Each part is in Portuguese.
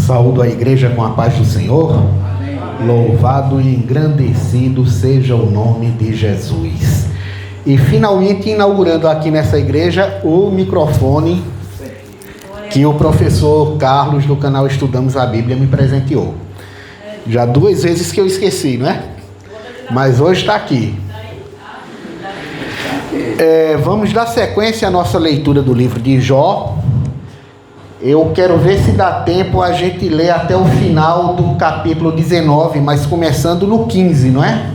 Saúdo a igreja com a paz do Senhor. Amém. Louvado e engrandecido seja o nome de Jesus. E finalmente inaugurando aqui nessa igreja o microfone que o professor Carlos do canal Estudamos a Bíblia me presenteou. Já 2 vezes que eu esqueci, não é? Mas hoje está aqui. Vamos dar sequência à nossa leitura do livro de Jó. Eu quero ver se dá tempo a gente ler até o final do capítulo 19, mas começando no 15, não é?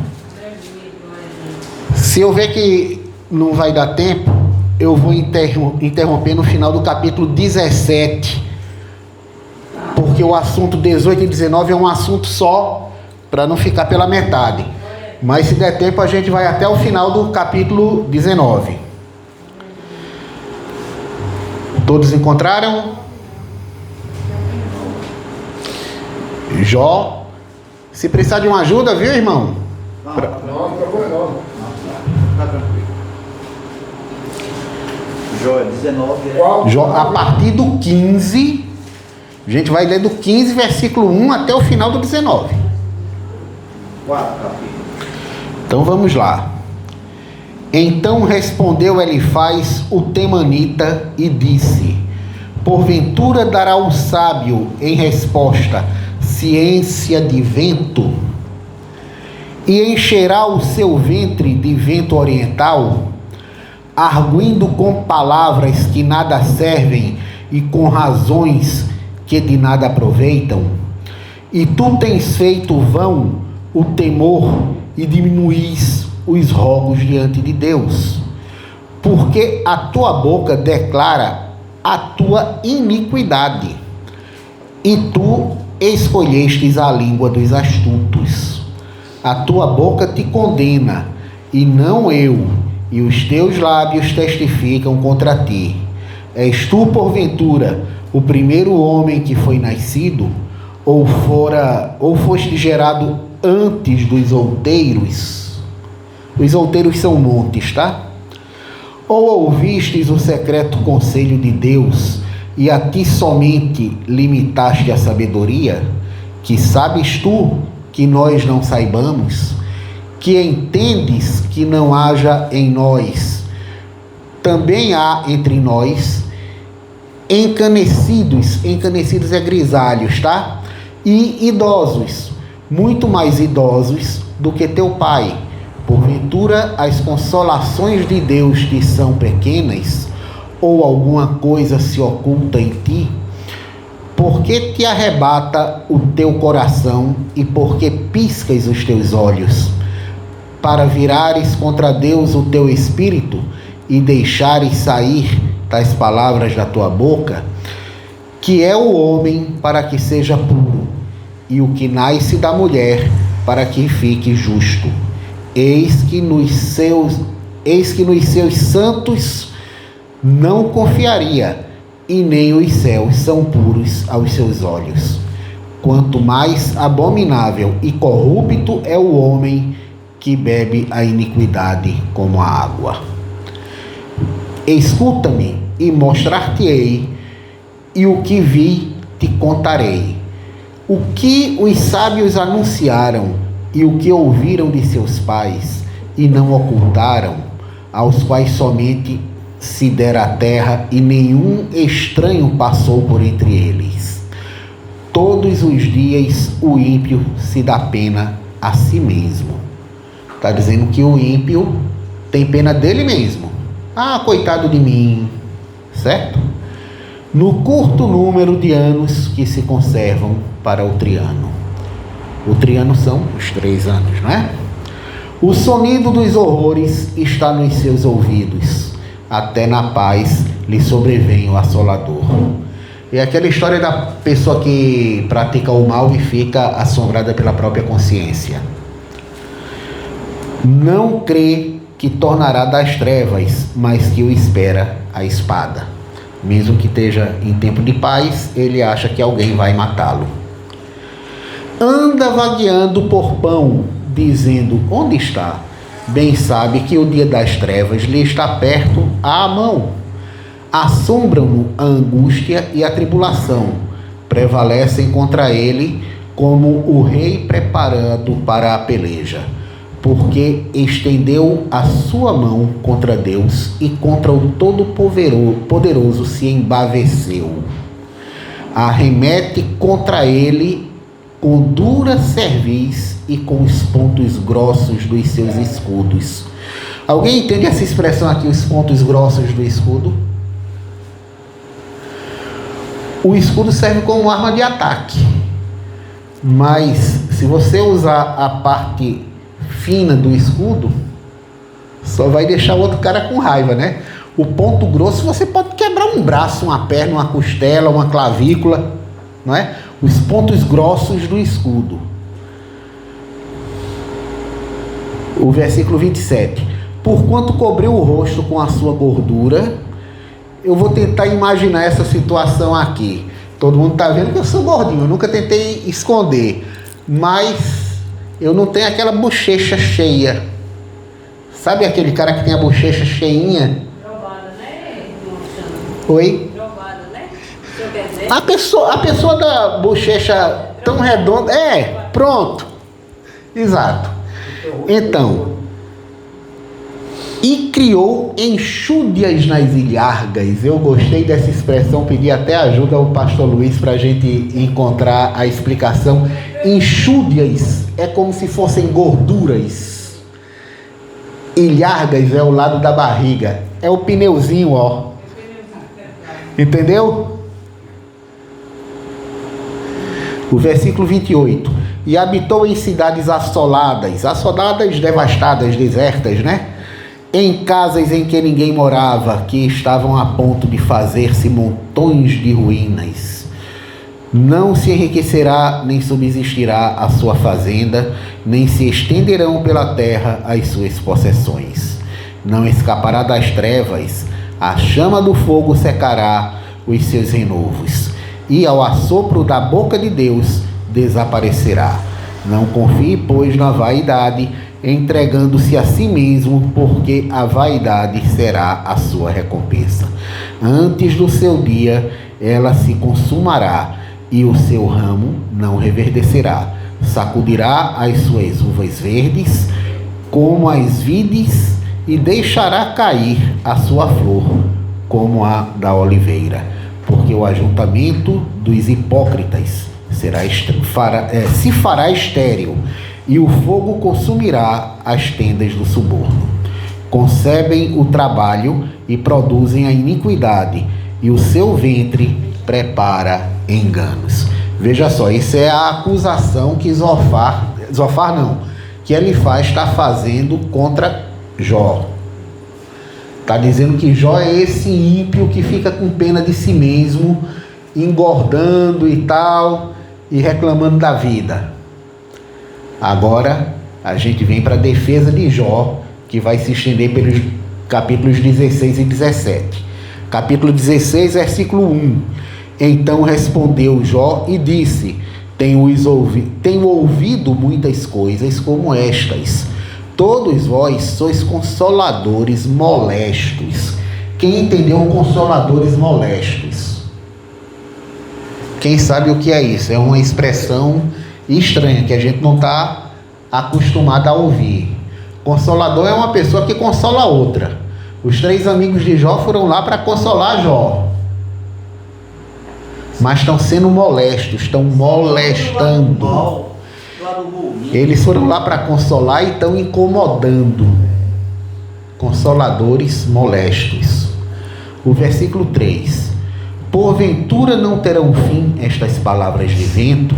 Se eu ver que não vai dar tempo, eu vou interromper no final do capítulo 17, porque o assunto 18 e 19 é um assunto só, para não ficar pela metade. Mas se der tempo, a gente vai até o final do capítulo 19. Todos encontraram? Jó. Se precisar de uma ajuda, viu, irmão? Não, tá tranquilo. Jó 19. Jó, a partir do 15, a gente vai ler do 15, versículo 1 até o final do 19. 4 capítulos. Então vamos lá. Então respondeu Elifaz o temanita e disse: porventura dará o sábio em resposta ciência de vento, e encherá o seu ventre de vento oriental, arguindo com palavras que nada servem e com razões que de nada aproveitam? E tu tens feito vão o temor e diminuís os rogos diante de Deus, porque a tua boca declara a tua iniquidade, e tu escolhestes a língua dos astutos. A tua boca te condena, e não eu, e os teus lábios testificam contra ti. És tu, porventura, o primeiro homem que foi nascido, ou foste gerado antes dos outeiros? Os outeiros são montes, tá? Ou ouvistes o secreto conselho de Deus, e a ti somente limitaste a sabedoria? Que sabes tu que nós não saibamos? Que entendes que não haja em nós? Também há entre nós encanecidos é grisalhos, tá? E idosos, muito mais idosos do que teu pai. Porventura as consolações de Deus te são pequenas, ou alguma coisa se oculta em ti? Por que te arrebata o teu coração, e por que piscas os teus olhos? Para virares contra Deus o teu espírito, e deixares sair tais palavras da tua boca? Que é o homem para que seja puro, e o que nasce da mulher para que fique justo. Eis que nos seus santos não confiaria, e nem os céus são puros aos seus olhos. Quanto mais abominável e corrupto é o homem que bebe a iniquidade como a água. Escuta-me e mostrar-te-ei, e o que vi te contarei. O que os sábios anunciaram, e o que ouviram de seus pais, e não ocultaram, aos quais somente se dera a terra, e nenhum estranho passou por entre eles. Todos os dias o ímpio se dá pena a si mesmo. Está dizendo que o ímpio tem pena dele mesmo. Ah, coitado de mim, certo? No curto número de anos que se conservam para o triano. O triano são os 3 anos, não é? O sonido dos horrores está nos seus ouvidos, até na paz lhe sobrevém o assolador. É aquela história da pessoa que pratica o mal e fica assombrada pela própria consciência. Não crê que tornará das trevas, mas que o espera a espada. Mesmo que esteja em tempo de paz, ele acha que alguém vai matá-lo. Anda vagueando por pão, dizendo: onde está? Bem sabe que o dia das trevas lhe está perto à mão. Assombram-no a angústia e a tribulação. prevalecem contra ele como o rei preparado para a peleja, porque estendeu a sua mão contra Deus e contra o Todo-Poderoso se embaveceu. Arremete contra ele com dura cerviz e com os pontos grossos dos seus escudos. Alguém entende essa expressão aqui, os pontos grossos do escudo? O escudo serve como arma de ataque, mas se você usar a parte fina do escudo, só vai deixar o outro cara com raiva, né? O ponto grosso você pode quebrar um braço, uma perna, uma costela, uma clavícula, não é? Os pontos grossos do escudo. O versículo 27. Porquanto cobriu o rosto com a sua gordura. Eu vou tentar imaginar essa situação aqui. Todo mundo está vendo que eu sou gordinho, eu nunca tentei esconder, mas eu não tenho aquela bochecha cheia. Sabe aquele cara que tem a bochecha cheinha? Drobada, né? Oi? Drobada, né? O senhor quer dizer? A pessoa da bochecha tão redonda. Pronto. Exato. Então, e criou enxúndias nas ilhargas. Eu gostei dessa expressão, pedi até ajuda ao pastor Luiz para a gente encontrar a explicação. Enxúndias é como se fossem gorduras. Ilhargas é o lado da barriga. É o pneuzinho, ó. Entendeu? O versículo 28. E habitou em cidades assoladas, devastadas, desertas, né? Em casas em que ninguém morava, que estavam a ponto de fazer-se montões de ruínas. Não se enriquecerá, nem subsistirá a sua fazenda, nem se estenderão pela terra as suas possessões. Não escapará das trevas, a chama do fogo secará os seus renovos, e ao assopro da boca de Deus desaparecerá. Não confie, pois, na vaidade, entregando-se a si mesmo, porque a vaidade será a sua recompensa. Antes do seu dia, ela se consumará, e o seu ramo não reverdecerá. Sacudirá as suas uvas verdes, como as vides, e deixará cair a sua flor, como a da oliveira. Porque o ajuntamento dos hipócritas se fará estéril, e o fogo consumirá as tendas do suborno. Concebem o trabalho e produzem a iniquidade, e o seu ventre prepara enganos. Veja só, isso é a acusação que que Elifaz está fazendo contra Jó. Está dizendo que Jó é esse ímpio que fica com pena de si mesmo, engordando e tal, e reclamando da vida. Agora a gente vem para a defesa de Jó, que vai se estender pelos capítulos 16 e 17. Capítulo 16, versículo 1. Então respondeu Jó e disse: tenho ouvido muitas coisas como estas. Todos vós sois consoladores molestos. Quem entendeu consoladores molestos? Quem sabe o que é isso? É uma expressão estranha que a gente não está acostumado a ouvir. Consolador é uma pessoa que consola outra. Os 3 amigos de Jó foram lá para consolar Jó, mas estão sendo molestos, estão molestando. Eles foram lá para consolar e estão incomodando. Consoladores molestos. O versículo 3. Porventura não terão fim estas palavras de vento?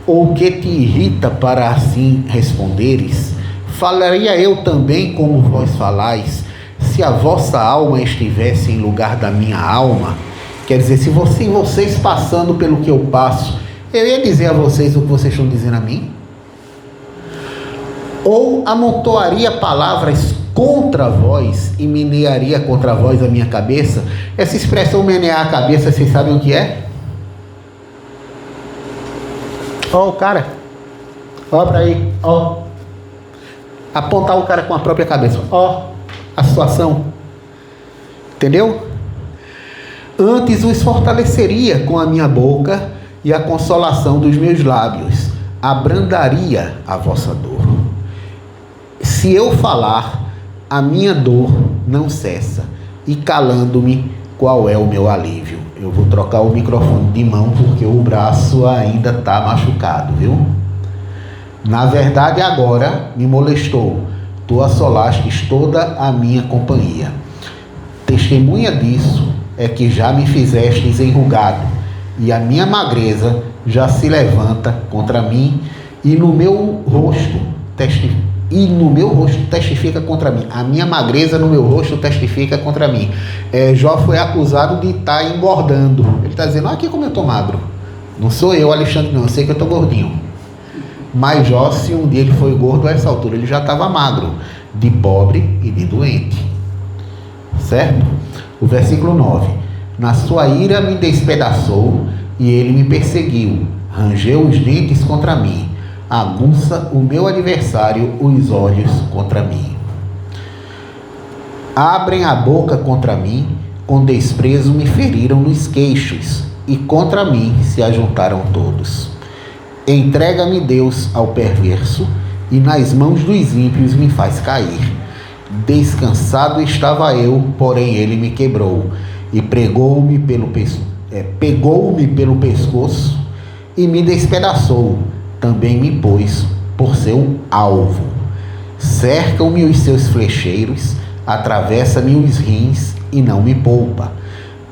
Ou que te irrita para assim responderes? Falaria eu também como vós falais, se a vossa alma estivesse em lugar da minha alma? Quer dizer, se vocês passando pelo que eu passo, eu ia dizer a vocês o que vocês estão dizendo a mim? Ou amontoaria palavras contra vós e menearia contra vós a minha cabeça? Essa expressão menear a cabeça, vocês sabem o que é? Ó o cara. Ó pra aí. Ó. Apontar o cara com a própria cabeça. Ó a situação. Entendeu? Antes os fortaleceria com a minha boca e a consolação dos meus lábios abrandaria a vossa dor. Se eu falar, a minha dor não cessa, e calando-me, qual é o meu alívio? Eu vou trocar o microfone de mão porque o braço ainda está machucado, viu? Na verdade, agora me molestou. Tu assolastes toda a minha companhia. Testemunha disso é que já me fizestes enrugado, e a minha magreza já se levanta contra mim, e no meu rosto testifica contra mim. A minha magreza no meu rosto testifica contra mim. Jó foi acusado de estar engordando. Ele está dizendo, aqui como eu estou magro. Não sou eu, Alexandre, não. Eu sei que eu estou gordinho. Mas Jó, se um dia ele foi gordo, a essa altura ele já estava magro, de pobre e de doente. Certo? O versículo 9. Na sua ira me despedaçou e ele me perseguiu. Rangeu os dentes contra mim. Aguça o meu adversário os olhos contra mim. Abrem a boca contra mim, com desprezo me feriram nos queixos, e contra mim se ajuntaram todos. Entrega-me Deus ao perverso, e nas mãos dos ímpios me faz cair. Descansado estava eu, porém ele me quebrou, e pegou-me pelo pescoço e me despedaçou. Também me pôs por seu alvo. Cercam-me os seus flecheiros, atravessa-me os rins e não me poupa,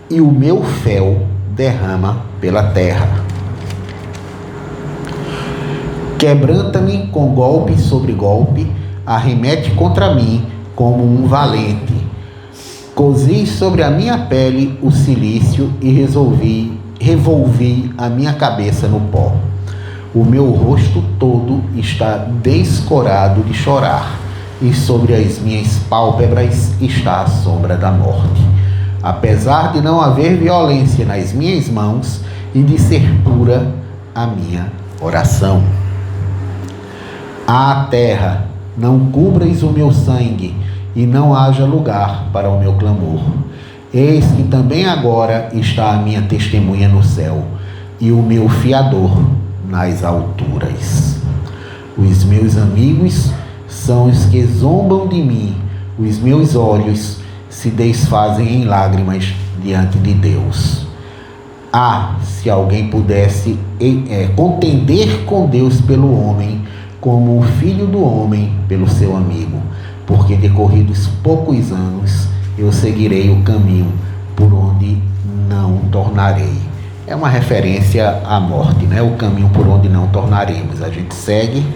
e o meu fel derrama pela terra. Quebranta-me com golpe sobre golpe, arremete contra mim como um valente. Cozi sobre a minha pele o cilício e revolvi a minha cabeça no pó. O meu rosto todo está descorado de chorar, e sobre as minhas pálpebras está a sombra da morte. Apesar de não haver violência nas minhas mãos e de ser pura a minha oração. Ah, terra, não cubras o meu sangue, e não haja lugar para o meu clamor. Eis que também agora está a minha testemunha no céu, e o meu fiador nas alturas. Os meus amigos são os que zombam de mim, os meus olhos se desfazem em lágrimas diante de Deus. Ah, se alguém pudesse contender com Deus pelo homem, como o filho do homem pelo seu amigo, porque decorridos poucos anos eu seguirei o caminho por onde não tornarei. É uma referência à morte, né? O caminho por onde não tornaremos. A gente segue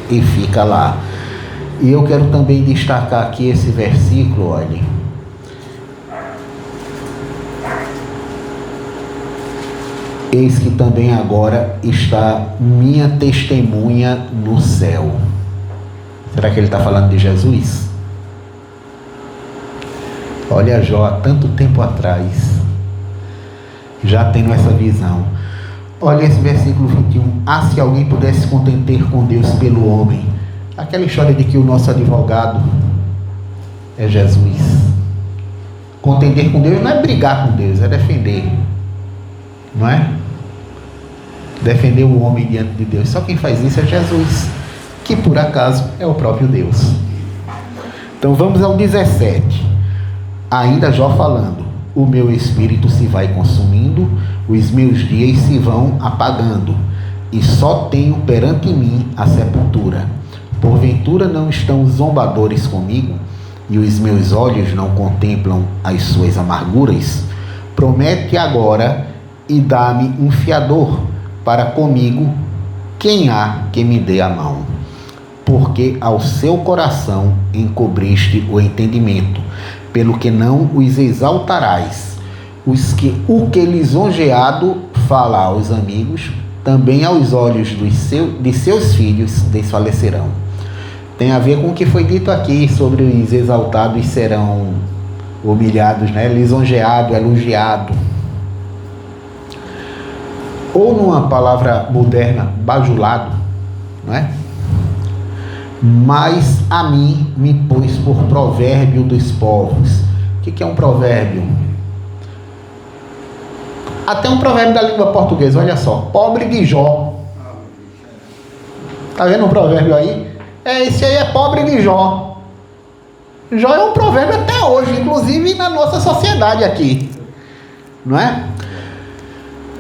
e fica lá. E eu quero também destacar aqui esse versículo, olha. Eis que também agora está minha testemunha no céu. Será que ele está falando de Jesus? Olha Jó, há tanto tempo atrás, já tendo essa visão. Olha esse versículo 21. Ah, se alguém pudesse contender com Deus pelo homem. Aquela história de que o nosso advogado é Jesus. Contender com Deus não é brigar com Deus, é defender. Não é? Defender o homem diante de Deus. Só quem faz isso é Jesus, que por acaso é o próprio Deus. Então vamos ao 17. Ainda Jó falando. O meu espírito se vai consumindo, os meus dias se vão apagando, e só tenho perante mim a sepultura. Porventura não estão zombadores comigo, e os meus olhos não contemplam as suas amarguras? Promete agora e dá-me um fiador para comigo, quem há que me dê a mão? Porque ao seu coração encobriste o entendimento, pelo que não os exaltarás. O que lisonjeado fala aos amigos, também aos olhos de seus filhos desfalecerão. Tem a ver com o que foi dito aqui sobre os exaltados serão humilhados, né? Lisonjeado, elogiado. Ou numa palavra moderna, bajulado, não é? Mas a mim me pôs por provérbio dos povos. O que é um provérbio? Até um provérbio da língua portuguesa, olha só. Pobre de Jó. Tá vendo um provérbio aí? Esse aí é pobre de Jó. Jó é um provérbio até hoje, inclusive na nossa sociedade aqui. Não é?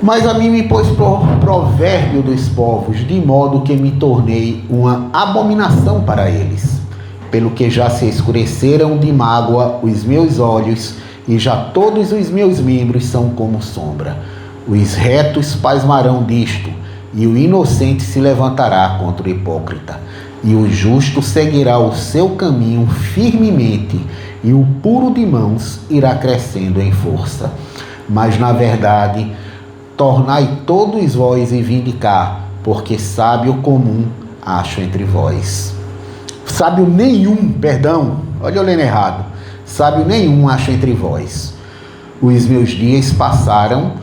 Mas a mim me pôs provérbio dos povos, de modo que me tornei uma abominação para eles. Pelo que já se escureceram de mágoa os meus olhos, e já todos os meus membros são como sombra. Os retos pasmarão disto, e o inocente se levantará contra o hipócrita. E o justo seguirá o seu caminho firmemente, e o puro de mãos irá crescendo em força. Mas, na verdade, tornai todos vós e vinde cá, porque sábio comum acho entre vós. Sábio nenhum, perdão, olha eu lendo errado. Sábio nenhum acho entre vós. Os meus dias passaram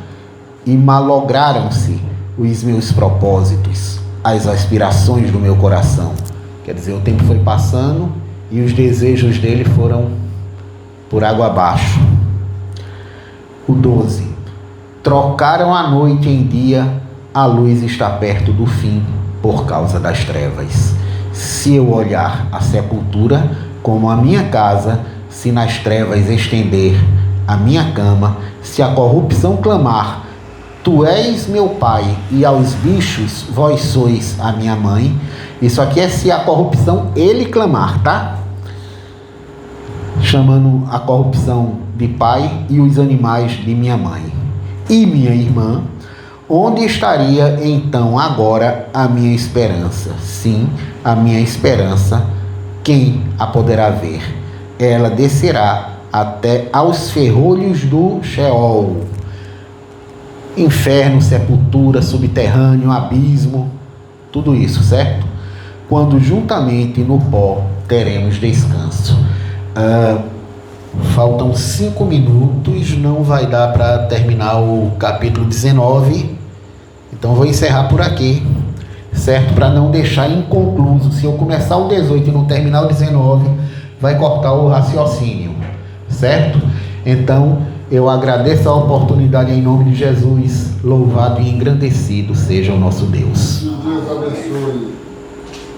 e malograram-se os meus propósitos, as aspirações do meu coração. Quer dizer, o tempo foi passando e os desejos dele foram por água abaixo. O 12. Trocaram a noite em dia, a luz está perto do fim por causa das trevas. Se eu olhar a sepultura como a minha casa, se nas trevas estender a minha cama, se a corrupção clamar, tu és meu pai, e aos bichos vós sois a minha mãe. Isso aqui é se a corrupção ele clamar, tá? Chamando a corrupção de pai e os animais de minha mãe. E minha irmã, onde estaria então agora a minha esperança? Sim, a minha esperança, quem a poderá ver? Ela descerá até aos ferrolhos do Sheol. Inferno, sepultura, subterrâneo, abismo, tudo isso, certo? Quando juntamente no pó teremos descanso. Faltam 5 minutos, não vai dar para terminar o capítulo 19, então vou encerrar por aqui, certo? Para não deixar inconcluso. Se eu começar o 18 e não terminar o 19, vai cortar o raciocínio, certo? Então, eu agradeço a oportunidade em nome de Jesus. Louvado e engrandecido seja o nosso Deus. Que Deus abençoe.